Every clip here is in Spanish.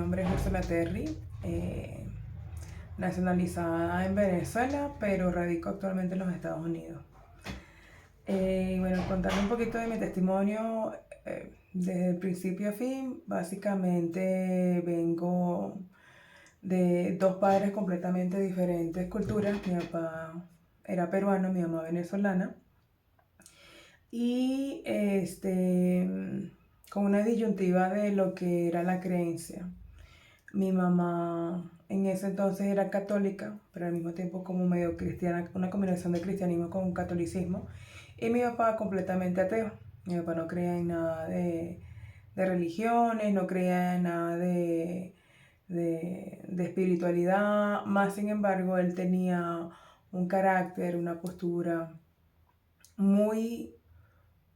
nombre es Úrsula Terry, nacionalizada en Venezuela, pero radico actualmente en los Estados Unidos. Bueno, contarle un poquito de mi testimonio desde el principio a fin. Básicamente vengo de dos padres completamente diferentes culturas. Mi papá era peruano, mi mamá venezolana. Y con una disyuntiva de lo que era la creencia. Mi mamá en ese entonces era católica, pero al mismo tiempo como medio cristiana, una combinación de cristianismo con catolicismo. Y mi papá completamente ateo. Mi papá no creía en nada de religiones, no creía en nada de espiritualidad. Más sin embargo, él tenía un carácter, una postura muy,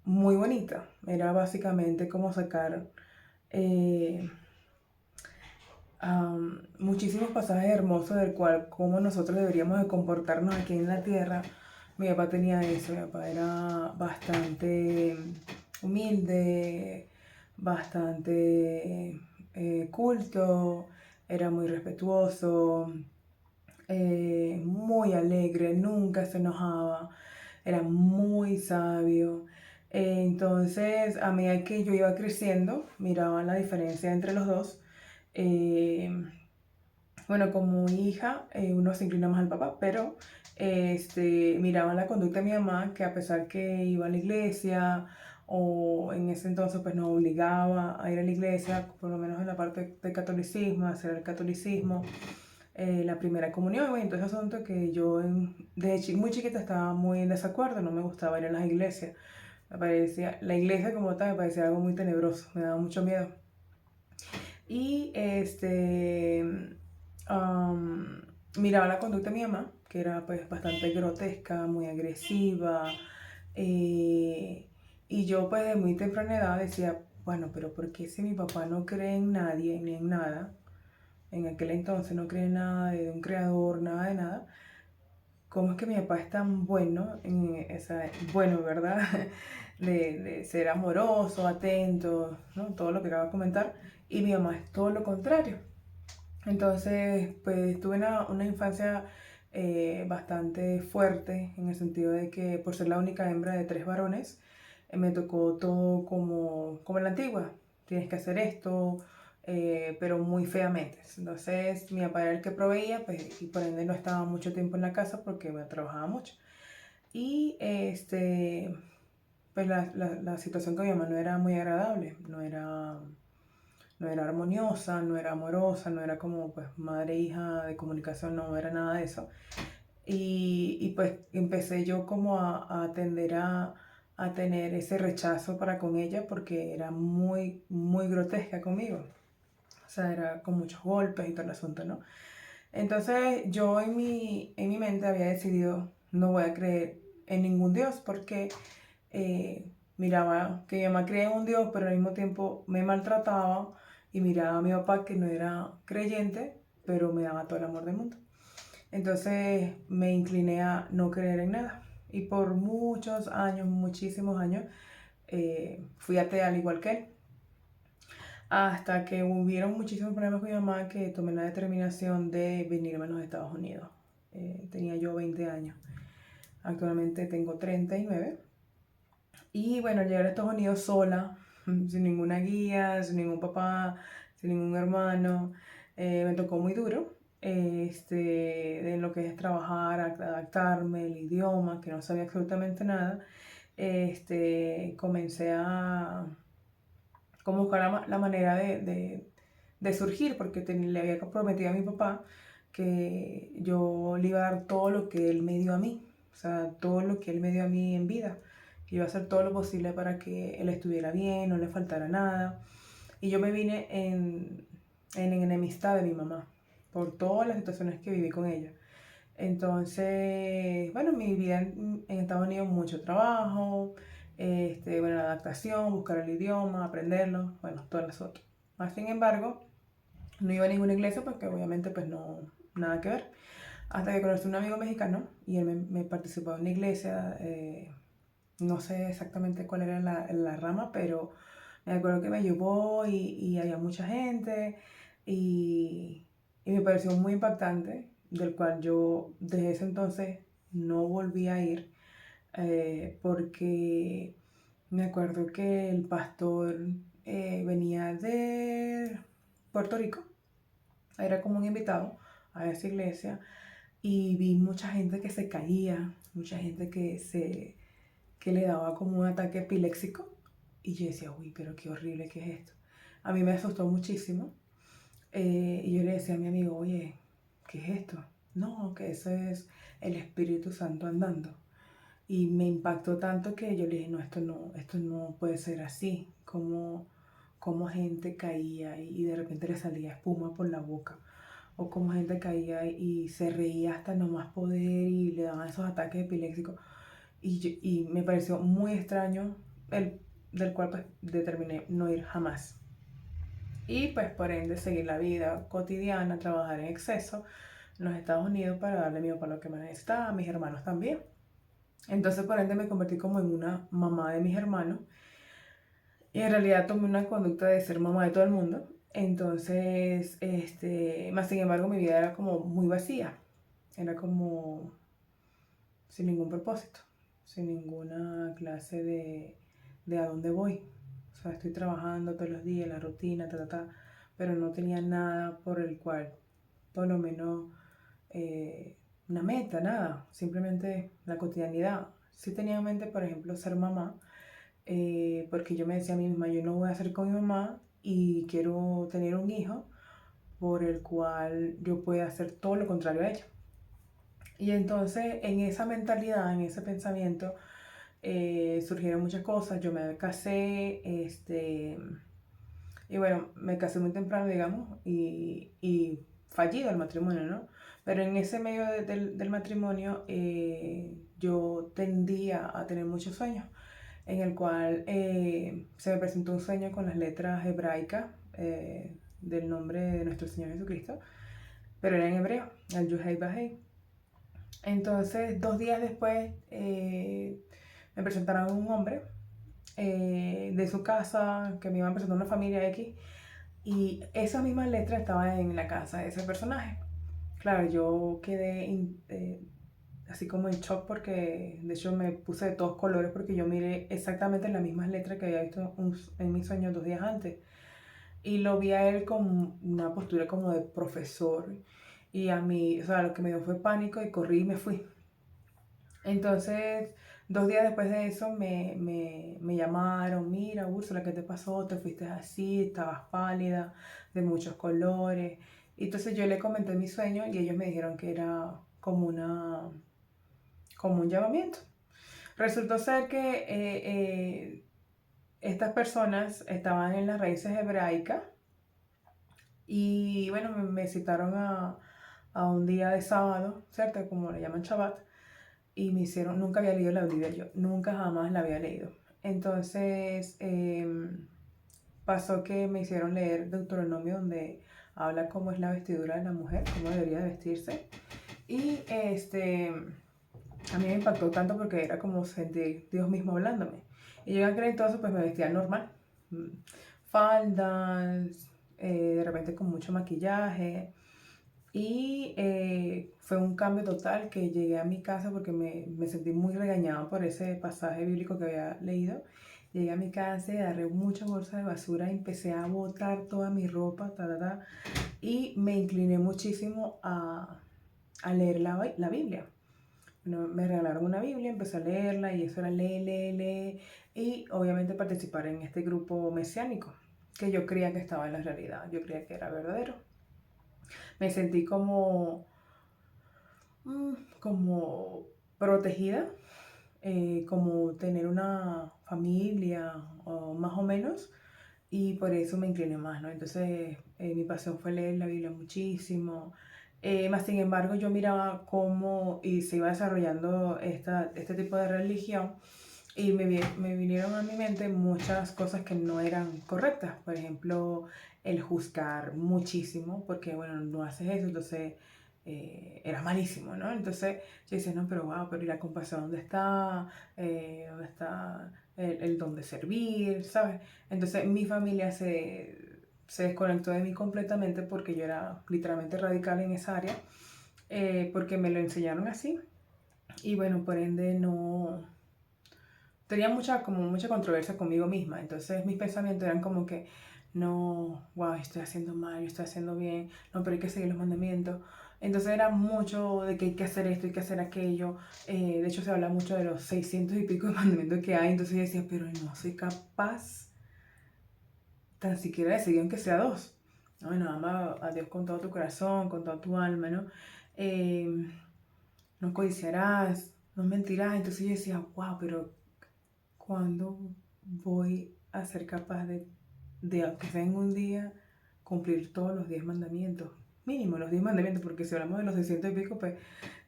muy bonita. Era básicamente como sacar eh, muchísimos pasajes hermosos del cual cómo nosotros deberíamos de comportarnos aquí en la tierra. Mi papá tenía eso, mi papá era bastante humilde, bastante culto, era muy respetuoso, muy alegre, nunca se enojaba, era muy sabio. Entonces, a medida que yo iba creciendo, miraba la diferencia entre los dos. Eh, bueno, como hija, uno se inclina más al papá, pero miraba la conducta de mi mamá, que a pesar que iba a la iglesia, o en ese entonces pues nos obligaba a ir a la iglesia, por lo menos en la parte del catolicismo, a hacer el catolicismo, la primera comunión, y entonces asunto que yo desde muy chiquita estaba muy en desacuerdo, no me gustaba ir a las iglesias, me parecía, la iglesia como tal me parecía algo muy tenebroso, me daba mucho miedo. Y um, miraba la conducta de mi mamá, que era pues bastante grotesca, muy agresiva. eh, y yo pues de muy temprana edad decía, bueno, pero ¿por qué si mi papá no cree en nadie ni en nada? En aquel entonces no cree en nada de un creador, nada de nada. ¿Cómo es que mi papá es tan bueno, bueno, ¿verdad? De ser amoroso, atento, ¿no? Todo lo que acabo de comentar. Y mi mamá es todo lo contrario. Entonces, pues tuve una infancia bastante fuerte en el sentido de que por ser la única hembra de tres varones, me tocó todo como en la antigua. Tienes que hacer esto, pero muy feamente. Entonces, mi papá era el que proveía, pues, y por ende no estaba mucho tiempo en la casa porque bueno, trabajaba mucho. Y pues la situación con mi mamá no era muy agradable, no era armoniosa, no era amorosa, no era como pues madre e hija de comunicación, no era nada de eso. Y pues empecé yo como a tender a tener ese rechazo para con ella porque era muy, muy grotesca conmigo. O sea, era con muchos golpes y todo el asunto, ¿no? Entonces yo en mi mente había decidido no voy a creer en ningún Dios porque miraba que mi mamá creía en un Dios, pero al mismo tiempo me maltrataba y miraba a mi papá que no era creyente, pero me daba todo el amor del mundo. Entonces me incliné a no creer en nada. Y por muchos años, muchísimos años, fui atea al igual que él. Hasta que hubieron muchísimos problemas con mi mamá que tomé la determinación de venirme a los Estados Unidos. Tenía yo 20 años. Actualmente tengo 39. Y bueno, llegar a Estados Unidos sola, sin ninguna guía, sin ningún papá, sin ningún hermano, me tocó muy duro. En lo que es trabajar, adaptarme, el idioma, que no sabía absolutamente nada. Comencé a como buscar la manera de surgir, porque le había prometido a mi papá que yo le iba a dar todo lo que él me dio a mí, o sea, todo lo que él me dio a mí en vida, que iba a hacer todo lo posible para que él estuviera bien, no le faltara nada. Y yo me vine en enemistad de mi mamá por todas las situaciones que viví con ella. Entonces, bueno, mi vida en Estados Unidos, mucho trabajo, bueno, la adaptación, buscar el idioma, aprenderlo, bueno, todas las otras. Más sin embargo, no iba a ninguna iglesia porque obviamente pues no, nada que ver. Hasta que conocí a un amigo mexicano y él me participó en una iglesia, no sé exactamente cuál era la rama, pero me acuerdo que me llevó y había mucha gente. y me pareció muy impactante, del cual yo desde ese entonces no volví a ir, porque me acuerdo que el pastor venía de Puerto Rico, era como un invitado a esa iglesia y vi mucha gente que se caía, mucha gente que le daba como un ataque epiléptico y yo decía, uy, pero qué horrible que es esto. A mí me asustó muchísimo y yo le decía a mi amigo, oye, ¿qué es esto? No, que eso es el Espíritu Santo andando. Y me impactó tanto que yo le dije, no, esto no puede ser así. Como gente caía y de repente le salía espuma por la boca. O como gente caía y se reía hasta no más poder y le daban esos ataques epilépticos. Y me pareció muy extraño, el, del cual pues determiné no ir jamás. Y pues por ende seguir la vida cotidiana, trabajar en exceso en los Estados Unidos para darle a mi papá lo que me necesitaba, a mis hermanos también. Entonces por ende me convertí como en una mamá de mis hermanos y en realidad tomé una conducta de ser mamá de todo el mundo. Entonces, más sin embargo, mi vida era como muy vacía. Era como sin ningún propósito, sin ninguna clase de a dónde voy. O sea, estoy trabajando todos los días, la rutina, pero no tenía nada por el cual, por lo menos, eh, una meta, nada. Simplemente la cotidianidad. Sí tenía en mente, por ejemplo, ser mamá, porque yo me decía a mí misma, yo no voy a ser con mi mamá y quiero tener un hijo por el cual yo pueda hacer todo lo contrario a ella. Y entonces en esa mentalidad, en ese pensamiento, surgieron muchas cosas. Yo me casé, y bueno, me casé muy temprano, digamos, y fallido el matrimonio, ¿no? Pero en ese medio del matrimonio yo tendía a tener muchos sueños, en el cual se me presentó un sueño con las letras hebraicas del nombre de nuestro Señor Jesucristo, pero era en hebreo, el Yuhei Bahei. Entonces, 2 días después, me presentaron un hombre de su casa, que me iban a presentar una familia X, y esa misma letra estaba en la casa de ese personaje. Claro, yo quedé así como en shock porque de hecho me puse de todos colores porque yo miré exactamente las mismas letras que había visto en mis sueños 2 días antes. Y lo vi a él con una postura como de profesor. Y a mí, o sea, lo que me dio fue pánico y corrí y me fui. Entonces, 2 días después de eso me llamaron, mira, Úrsula, ¿qué te pasó? Te fuiste así, estabas pálida, de muchos colores. Y entonces yo le comenté mi sueño y ellos me dijeron que era como un llamamiento. Resultó ser que estas personas estaban en las raíces hebraicas y bueno, me citaron a un día de sábado, ¿cierto? Como le llaman Shabbat, y me hicieron, nunca había leído la Biblia yo, nunca jamás la había leído. Entonces pasó que me hicieron leer Deuteronomio, donde habla cómo es la vestidura de la mujer, cómo debería de vestirse. Y a mí me impactó tanto porque era como sentir Dios mismo hablándome. Y yo en aquel entonces pues me vestía normal, faldas, de repente con mucho maquillaje. Y fue un cambio total que llegué a mi casa porque me sentí muy regañada por ese pasaje bíblico que había leído. Llegué a mi casa, agarré muchas bolsas de basura y empecé a botar toda mi ropa, y me incliné muchísimo a leer la Biblia. Bueno, me regalaron una Biblia, empecé a leerla y eso era lee, y obviamente participar en este grupo mesiánico, que yo creía que estaba en la realidad, yo creía que era verdadero. Me sentí como protegida, como tener una familia o más o menos, y por eso me incliné más, ¿no? Entonces mi pasión fue leer la Biblia muchísimo. Más sin embargo, yo miraba cómo y se iba desarrollando este tipo de religión y me vinieron a mi mente muchas cosas que no eran correctas. Por ejemplo, el juzgar muchísimo, porque bueno, no haces eso, entonces era malísimo, ¿no? Entonces yo decía, no, pero wow, pero ¿y la compasión dónde está? ¿Dónde está el don de servir? ¿Sabes? Entonces mi familia se desconectó de mí completamente porque yo era literalmente radical en esa área, porque me lo enseñaron así. Y bueno, por ende no tenía mucha controversia conmigo misma. Entonces mis pensamientos eran como que, no, wow, estoy haciendo mal, yo estoy haciendo bien, no, pero hay que seguir los mandamientos. Entonces era mucho de que hay que hacer esto, hay que hacer aquello. De hecho se habla mucho de los 600 y pico de mandamientos que hay. Entonces yo decía, pero no soy capaz tan siquiera de seguir aunque sea dos. Bueno, ama a Dios con todo tu corazón, con toda tu alma, ¿no? Eh, no codiciarás, no mentirás. Entonces yo decía, wow, pero ¿cuándo voy a ser capaz de aunque sea en un día, cumplir todos los 10 mandamientos? Mínimo los 10 mandamientos, porque si hablamos de los 600 y pico, pues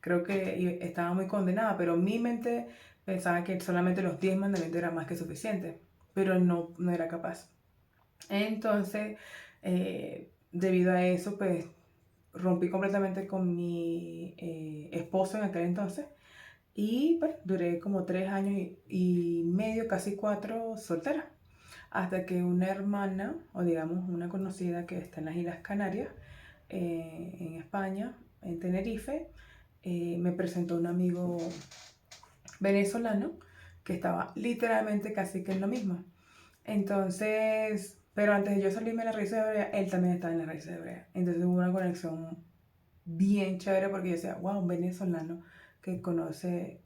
creo que estaba muy condenada, pero mi mente pensaba que solamente los 10 mandamientos era más que suficiente, pero no era capaz. Entonces, debido a eso, pues rompí completamente con mi esposo en aquel entonces y bueno, duré como 3 años y medio, casi 4, soltera. Hasta que una hermana, o digamos una conocida que está en las Islas Canarias, en España, en Tenerife, me presentó un amigo venezolano que estaba literalmente casi que en lo mismo. Entonces, pero antes de yo salirme de la raíz de hebrea, él también estaba en la raíz de hebrea. Entonces hubo una conexión bien chévere porque yo decía, wow, un venezolano que conoce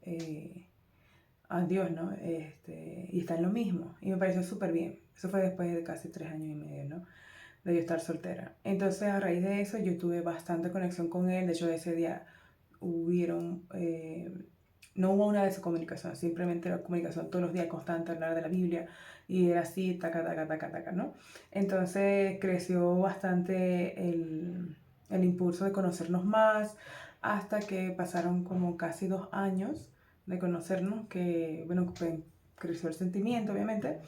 a Dios, ¿no? Y está en lo mismo. Y me pareció súper bien. Eso fue después de casi 3 años y medio, ¿no? De yo estar soltera. Entonces, a raíz de eso, yo tuve bastante conexión con él. De hecho, ese día hubieron, no hubo una descomunicación, simplemente la comunicación todos los días constante, hablar de la Biblia. Y era así, taca, taca, taca, taca, ¿no? Entonces, creció bastante el impulso de conocernos más, hasta que pasaron como casi 2 años de conocernos, que bueno, pues, creció el sentimiento obviamente,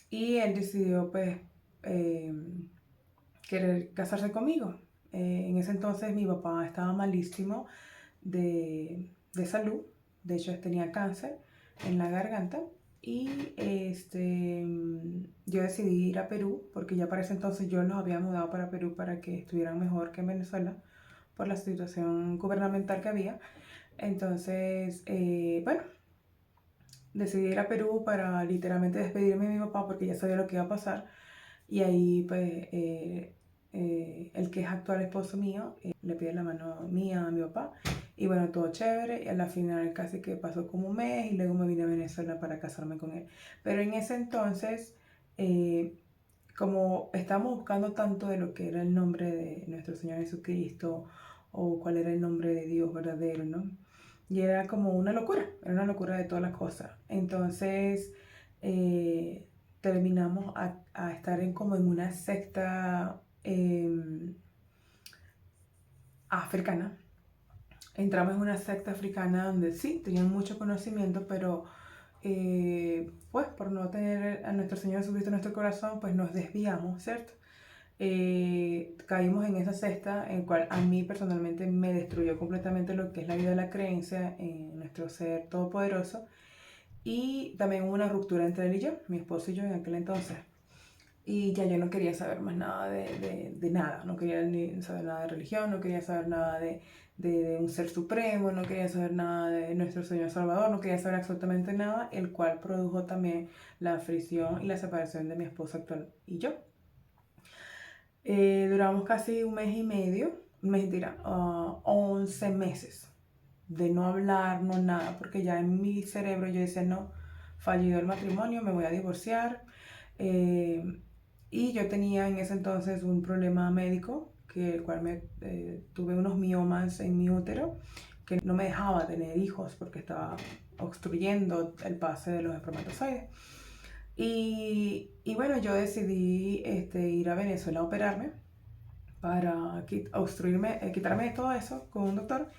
y él decidió pues eh, querer casarse conmigo. En ese entonces mi papá estaba malísimo de salud, de hecho tenía cáncer en la garganta y yo decidí ir a Perú porque ya para ese entonces yo los había mudado para Perú para que estuvieran mejor que en Venezuela por la situación gubernamental que había. Entonces, bueno, decidí ir a Perú para literalmente despedirme de mi papá porque ya sabía lo que iba a pasar. Y ahí, pues, el que es actual esposo mío le pide la mano mía a mi papá. Y bueno, todo chévere. Y a la final casi que pasó como un mes y luego me vine a Venezuela para casarme con él. Pero en ese entonces, eh, como estábamos buscando tanto de lo que era el nombre de nuestro Señor Jesucristo o cuál era el nombre de Dios verdadero, ¿no? Y era como era una locura de todas las cosas. Entonces terminamos a estar como en una secta africana. Entramos en una secta africana donde sí, tenían mucho conocimiento, pero pues por no tener a nuestro Señor Jesucristo en nuestro corazón, pues nos desviamos, ¿cierto? Caímos en esa cesta en cual a mí personalmente me destruyó completamente lo que es la vida de la creencia en nuestro ser todopoderoso, y también hubo una ruptura entre él y yo, mi esposo y yo en aquel entonces, y ya yo no quería saber más nada de nada, no quería ni saber nada de religión, no quería saber nada de un ser supremo, no quería saber nada de nuestro Señor Salvador, no quería saber absolutamente nada, el cual produjo también la fricción y la separación de mi esposo actual y yo. Duramos casi un mes y medio, mentira, 11 meses de no hablar, no nada, porque ya en mi cerebro yo decía, no, fallido el matrimonio, me voy a divorciar. Eh, y yo tenía en ese entonces un problema médico, que el cual tuve unos miomas en mi útero, que no me dejaba tener hijos porque estaba obstruyendo el pase de los espermatozoides. Y bueno, yo decidí ir a Venezuela a operarme para quitarme todo eso con un doctor,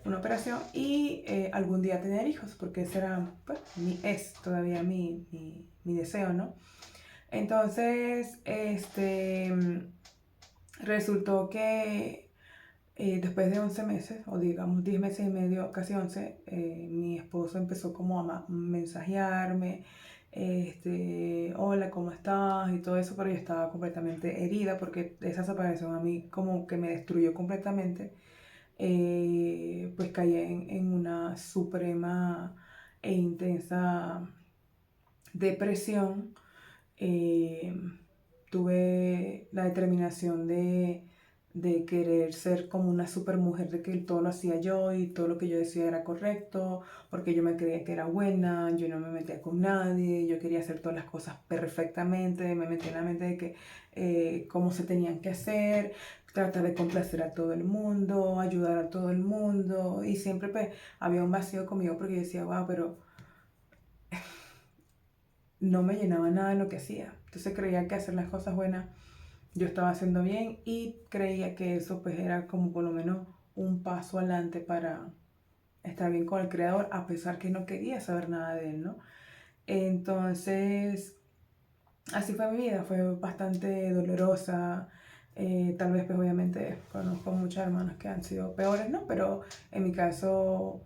una operación, y algún día tener hijos, porque ese era, pues, es todavía mi deseo, ¿no? Entonces, resultó que después de 11 meses, o digamos 10 meses y medio, casi 11, mi esposo empezó como a mensajearme, hola, ¿cómo estás? Y todo eso, pero yo estaba completamente herida porque esa separación a mí como que me destruyó completamente. Pues caí en una suprema e intensa depresión. eh, Tuve la determinación de querer ser como una super mujer, de que todo lo hacía yo y todo lo que yo decía era correcto, porque yo me creía que era buena, yo no me metía con nadie, yo quería hacer todas las cosas perfectamente, me metía en la mente de que cómo se tenían que hacer, tratar de complacer a todo el mundo, ayudar a todo el mundo, y siempre pues había un vacío conmigo porque yo decía, wow, pero no me llenaba nada de lo que hacía. Entonces creía que hacer las cosas buenas yo estaba haciendo bien y creía que eso pues era como por lo menos un paso adelante para estar bien con el creador, a pesar que no quería saber nada de él, ¿no? Entonces, así fue mi vida, fue bastante dolorosa. Tal vez pues obviamente conozco muchos hermanos que han sido peores, ¿no? Pero en mi caso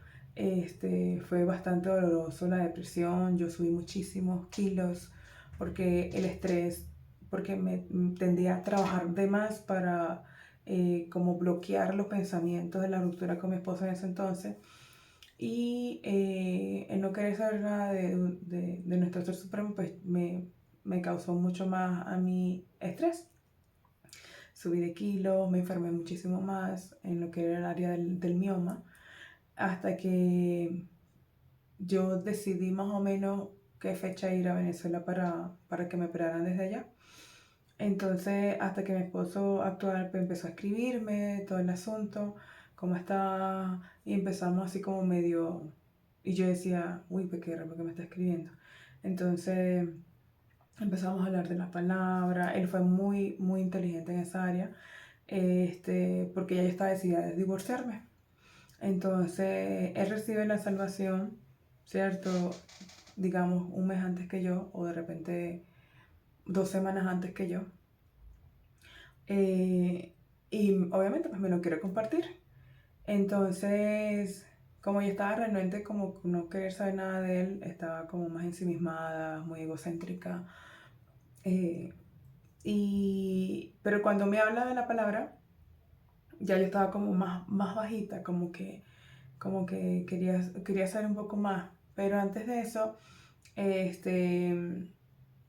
fue bastante doloroso la depresión, yo subí muchísimos kilos porque el estrés, porque me tendía a trabajar de más para como bloquear los pensamientos de la ruptura con mi esposo en ese entonces. Y el no querer saber nada de nuestro ser supremo, pues me causó mucho más a mi estrés. Subí de kilos, me enfermé muchísimo más en lo que era el área del mioma, hasta que yo decidí más o menos qué fecha ir a Venezuela para que me operaran desde allá. Entonces, hasta que mi esposo actual pues, empezó a escribirme todo el asunto, cómo está, y empezamos así como medio, y yo decía, uy, pues qué raro que me está escribiendo. Entonces, empezamos a hablar de la palabra, él fue muy, muy inteligente en esa área, porque ya yo estaba decidida de divorciarme. Entonces, él recibe la salvación, ¿cierto? Digamos, un mes antes que yo, o de repente 2 semanas antes que yo. Eh, y obviamente pues me lo quiero compartir. Entonces, como yo estaba renuente como no querer saber nada de él, estaba como más ensimismada, muy egocéntrica. eh, pero cuando me habla de la palabra, ya yo estaba como más bajita, como que quería saber un poco más. Pero antes de eso,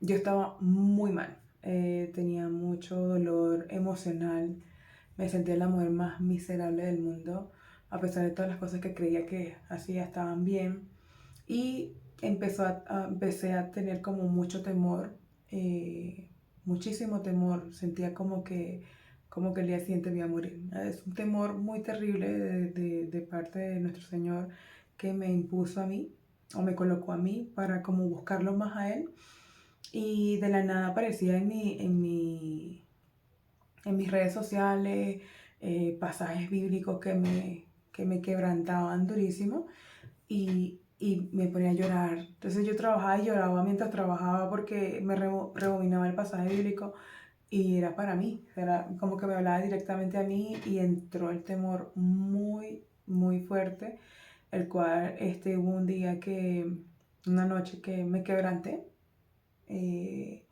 yo estaba muy mal. Tenía mucho dolor emocional. Me sentía la mujer más miserable del mundo, a pesar de todas las cosas que creía que hacía estaban bien. Y empecé a tener como mucho temor, muchísimo temor. Sentía como que el día siguiente me iba a morir. Es un temor muy terrible de parte de nuestro Señor que me impuso a mí o me colocó a mí para como buscarlo más a Él. Y de la nada aparecía en mis redes sociales pasajes bíblicos que me quebrantaban durísimo y me ponía a llorar. Entonces yo trabajaba y lloraba mientras trabajaba porque me rebobinaba el pasaje bíblico y era para mí, era como que me hablaba directamente a mí y entró el temor muy, muy fuerte, el cual hubo una noche que me quebranté. eh,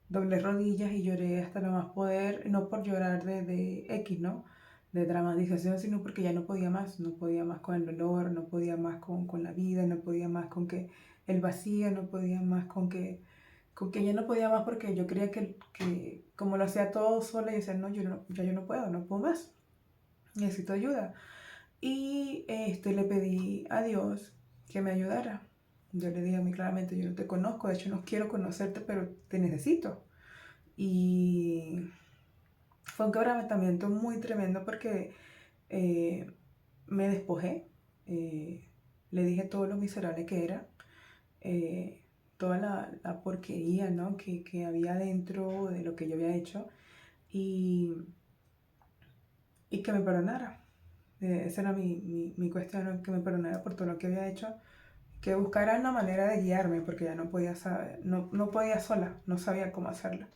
Doblé rodillas y lloré hasta no más poder, no por llorar de X, ¿no? De dramatización, sino porque ya no podía más con el dolor, no podía más con la vida, no podía más con que el vacío, no podía más con que ya no podía más porque yo creía que como lo hacía todo sola, y decía, no, ya yo no puedo más, necesito ayuda. Y le pedí a Dios que me ayudara. Yo le dije a mí claramente, yo no te conozco, de hecho no quiero conocerte, pero te necesito. Y fue un quebrantamiento muy tremendo porque eh, me despojé, le dije todo lo miserable que era, eh, toda la porquería, ¿no? que había dentro de lo que yo había hecho y, y que me perdonara. Esa era mi cuestión, ¿no? Que me perdonara por todo lo que había hecho, que buscara una manera de guiarme porque ya no podía saber, no podía sola, no sabía cómo hacerlo.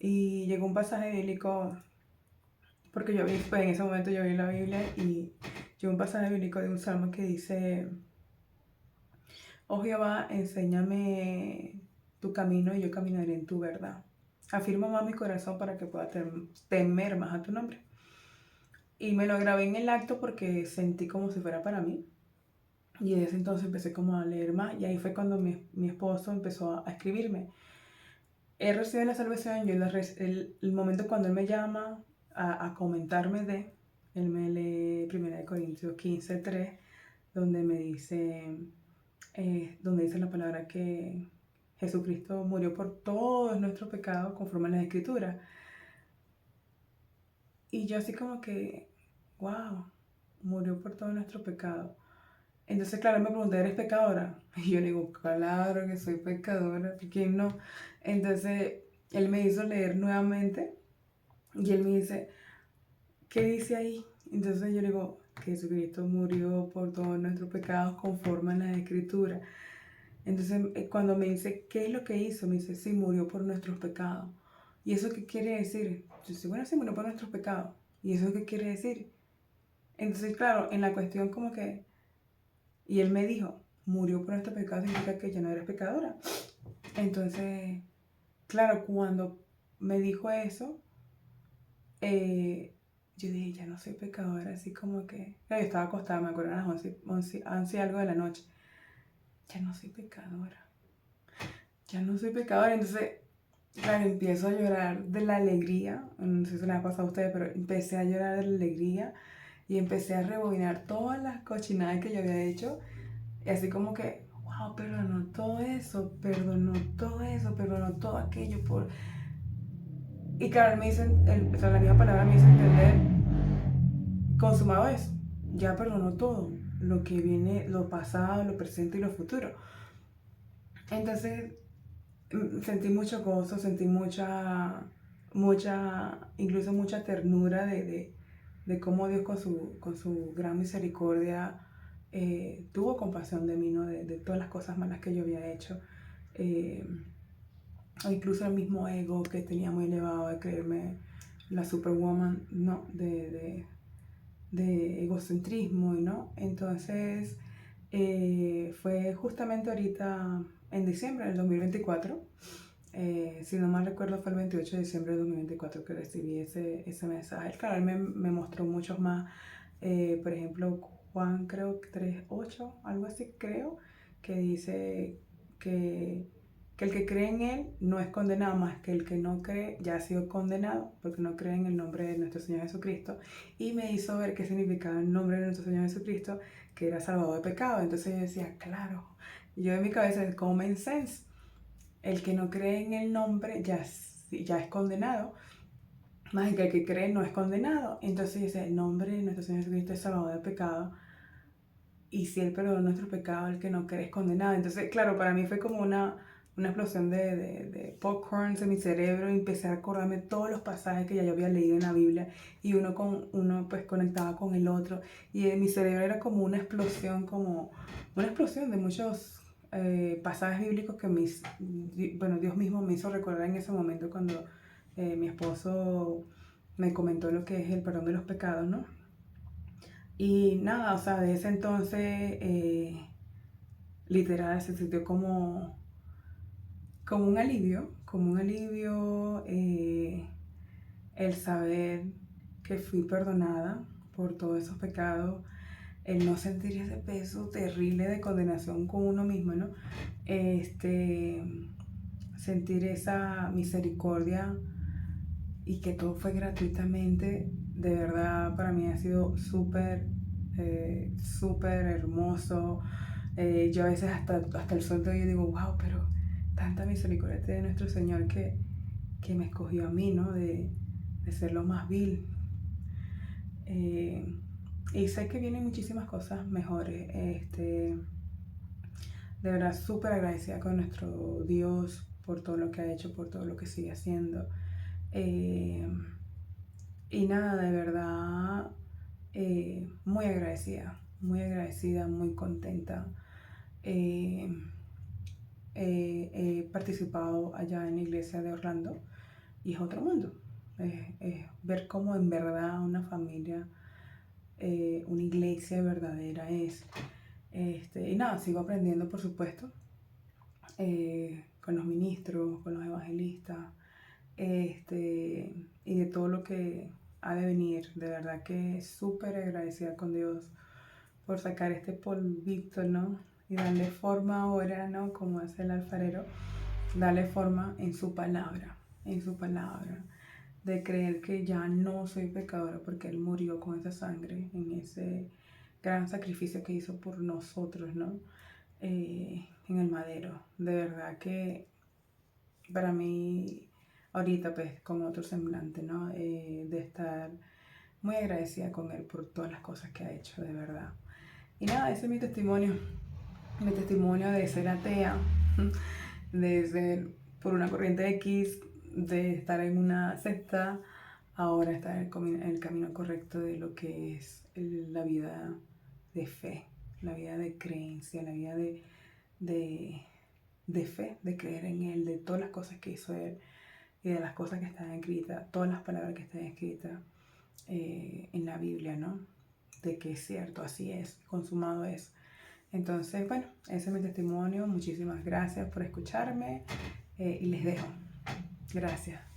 Y llegó un pasaje bíblico, porque pues en ese momento yo vi la Biblia y llegó un pasaje bíblico de un salmo que dice, Oh Jehová, enséñame tu camino y yo caminaré en tu verdad. Afirma más mi corazón para que pueda temer más a tu nombre. Y me lo grabé en el acto porque sentí como si fuera para mí. Y desde ese entonces empecé como a leer más. Y ahí fue cuando mi esposo empezó a escribirme. He recibido la salvación. Yo el momento cuando él me llama a comentarme él me lee 1 Corintios 15:3, donde me dice, donde dice la palabra que Jesucristo murió por todos nuestros pecados conforme a las Escrituras. Y yo así como que, wow, murió por todos nuestros pecados. Entonces, claro, él me preguntó, ¿eres pecadora? Y yo le digo, claro que soy pecadora, ¿quién no? Entonces, él me hizo leer nuevamente y él me dice, ¿qué dice ahí? Entonces yo le digo, que Jesucristo murió por todos nuestros pecados conforme a la Escritura. Entonces, cuando me dice, ¿qué es lo que hizo? Me dice, sí, murió por nuestros pecados. ¿Y eso qué quiere decir? Yo digo, bueno, sí, murió por nuestros pecados. ¿Y eso qué quiere decir? Entonces, claro, en la cuestión como que, y él me dijo, murió por nuestros pecados significa que ya no eres pecadora. Entonces, claro, cuando me dijo eso, yo dije, ya no soy pecadora, así como que, claro, yo estaba acostada, me acuerdo a las 11 algo de la noche. Ya no soy pecadora. Ya no soy pecadora. Entonces, claro, empiezo a llorar de la alegría. No sé si le ha pasado a ustedes, pero empecé a llorar de la alegría y empecé a rebobinar todas las cochinadas que yo había hecho. Y así como que, wow, perdonó todo eso, perdonó todo aquello por... Y claro, me dicen, la misma palabra me hizo entender, consumado es, ya perdonó todo, lo que viene, lo pasado, lo presente y lo futuro. Entonces, sentí mucho gozo, sentí incluso mucha ternura de cómo Dios con su gran misericordia tuvo compasión de mí, ¿no? De todas las cosas malas que yo había hecho. Eh, o incluso el mismo ego que tenía muy elevado de creerme la superwoman, ¿no? De egocentrismo, ¿no? Entonces, fue justamente ahorita en diciembre del 2024, si no mal recuerdo fue el 28 de diciembre del 2024 que recibí ese mensaje. Claro, él me mostró muchos más, por ejemplo, Juan creo que 3:8, algo así creo, que dice que el que cree en él no es condenado, más que el que no cree ya ha sido condenado porque no cree en el nombre de nuestro Señor Jesucristo. Y me hizo ver qué significaba el nombre de nuestro Señor Jesucristo, que era salvador de pecado. Entonces yo decía, claro, yo en mi cabeza es common sense. El que no cree en el nombre ya es condenado, más que el que cree no es condenado. Entonces dice, el nombre de nuestro Señor Jesucristo es salvador de pecado. Y si Él perdonó nuestro pecado, el que no cree es condenado. Entonces, claro, para mí fue como una explosión de popcorns en mi cerebro. Y empecé a acordarme todos los pasajes que ya yo había leído en la Biblia. Y uno pues conectaba con el otro. Y en mi cerebro era como una explosión de muchos pasajes bíblicos que Dios mismo me hizo recordar en ese momento cuando mi esposo me comentó lo que es el perdón de los pecados, ¿no? Y nada, o sea, de ese entonces, literal, se sintió como un alivio el saber que fui perdonada por todos esos pecados, el no sentir ese peso terrible de condenación con uno mismo, ¿no? Sentir esa misericordia y que todo fue gratuitamente, de verdad para mí ha sido súper hermoso. Yo a veces hasta el sol de hoy digo, wow, pero tanta misericordia de nuestro Señor que me escogió a mí, ¿no? De ser lo más vil. Y sé que vienen muchísimas cosas mejores. De verdad, súper agradecida con nuestro Dios por todo lo que ha hecho, por todo lo que sigue haciendo. Y nada, de verdad, muy agradecida, muy contenta. He participado allá en la iglesia de Orlando y es otro mundo. Ver cómo en verdad una familia, una iglesia verdadera es. Y nada, sigo aprendiendo, por supuesto, con los ministros, con los evangelistas, y de todo lo que ha de venir. De verdad que súper agradecida con Dios por sacar este polvito, ¿no? Y darle forma ahora, ¿no? Como hace el alfarero, darle forma en su palabra, de creer que ya no soy pecadora porque Él murió con esa sangre, en ese gran sacrificio que hizo por nosotros, ¿no? En el madero. De verdad que para mí, ahorita pues con otro semblante, ¿no? De estar muy agradecida con Él por todas las cosas que ha hecho, de verdad. Y nada, ese es mi testimonio de ser atea, de ser por una corriente X, de estar en una secta, ahora estar en el camino correcto de lo que es la vida de fe, la vida de creencia, la vida de, de fe, de creer en Él, de todas las cosas que hizo Él y de las cosas que están escritas, todas las palabras que están escritas en la Biblia, ¿no? De que es cierto, así es, consumado es. Entonces, bueno, ese es mi testimonio. Muchísimas gracias por escucharme y les dejo. Gracias.